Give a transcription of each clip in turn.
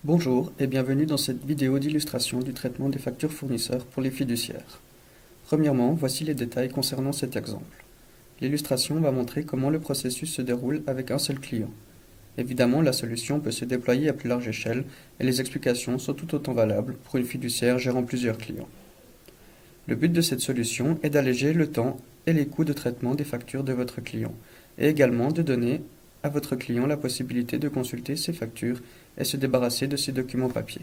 Bonjour et bienvenue dans cette vidéo d'illustration du traitement des factures fournisseurs pour les fiduciaires. Premièrement, voici les détails concernant cet exemple. L'illustration va montrer comment le processus se déroule avec un seul client. Évidemment, la solution peut se déployer à plus large échelle et les explications sont tout autant valables pour une fiduciaire gérant plusieurs clients. Le but de cette solution est d'alléger le temps et les coûts de traitement des factures de votre client et également de donner à votre client la possibilité de consulter ses factures et se débarrasser de ses documents papier.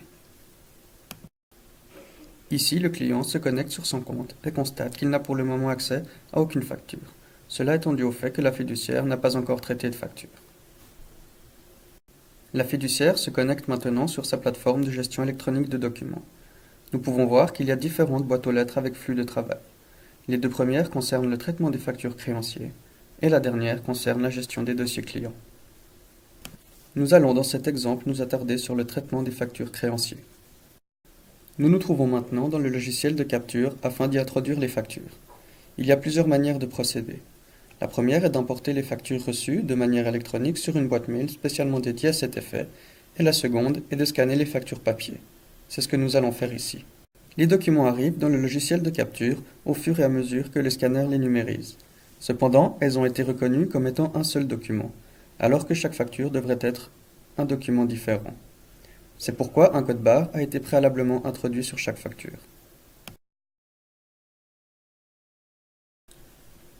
Ici, le client se connecte sur son compte et constate qu'il n'a pour le moment accès à aucune facture. Cela étant dû au fait que la fiduciaire n'a pas encore traité de facture. La fiduciaire se connecte maintenant sur sa plateforme de gestion électronique de documents. Nous pouvons voir qu'il y a différentes boîtes aux lettres avec flux de travail. Les deux premières concernent le traitement des factures créanciers et la dernière concerne la gestion des dossiers clients. Nous allons dans cet exemple nous attarder sur le traitement des factures créanciers. Nous nous trouvons maintenant dans le logiciel de capture afin d'y introduire les factures. Il y a plusieurs manières de procéder. La première est d'importer les factures reçues de manière électronique sur une boîte mail spécialement dédiée à cet effet, et la seconde est de scanner les factures papier. C'est ce que nous allons faire ici. Les documents arrivent dans le logiciel de capture au fur et à mesure que le scanner les numérise. Cependant, elles ont été reconnues comme étant un seul document, alors que chaque facture devrait être un document différent. C'est pourquoi un code barre a été préalablement introduit sur chaque facture.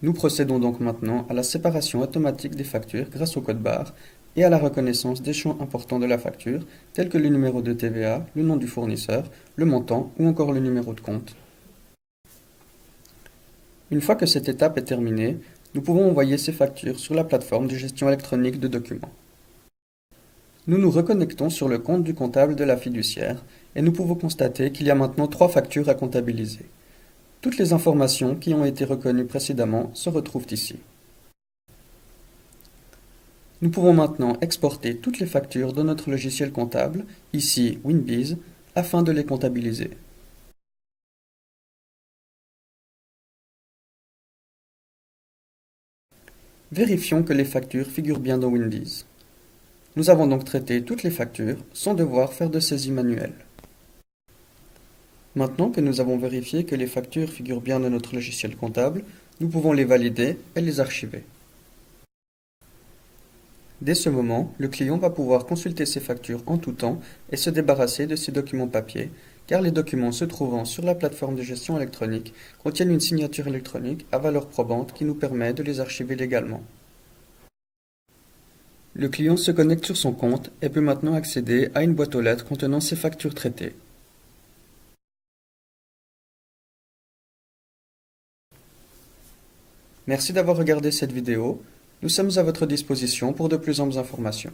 Nous procédons donc maintenant à la séparation automatique des factures grâce au code barre et à la reconnaissance des champs importants de la facture, tels que le numéro de TVA, le nom du fournisseur, le montant ou encore le numéro de compte. Une fois que cette étape est terminée, nous pouvons envoyer ces factures sur la plateforme de gestion électronique de documents. Nous nous reconnectons sur le compte du comptable de la fiduciaire et nous pouvons constater qu'il y a maintenant 3 factures à comptabiliser. Toutes les informations qui ont été reconnues précédemment se retrouvent ici. Nous pouvons maintenant exporter toutes les factures de notre logiciel comptable, ici WinBiz, afin de les comptabiliser. Vérifions que les factures figurent bien dans WinBiz. Nous avons donc traité toutes les factures sans devoir faire de saisie manuelle. Maintenant que nous avons vérifié que les factures figurent bien dans notre logiciel comptable, nous pouvons les valider et les archiver. Dès ce moment, le client va pouvoir consulter ses factures en tout temps et se débarrasser de ses documents papier, car les documents se trouvant sur la plateforme de gestion électronique contiennent une signature électronique à valeur probante qui nous permet de les archiver légalement. Le client se connecte sur son compte et peut maintenant accéder à une boîte aux lettres contenant ses factures traitées. Merci d'avoir regardé cette vidéo. Nous sommes à votre disposition pour de plus amples informations.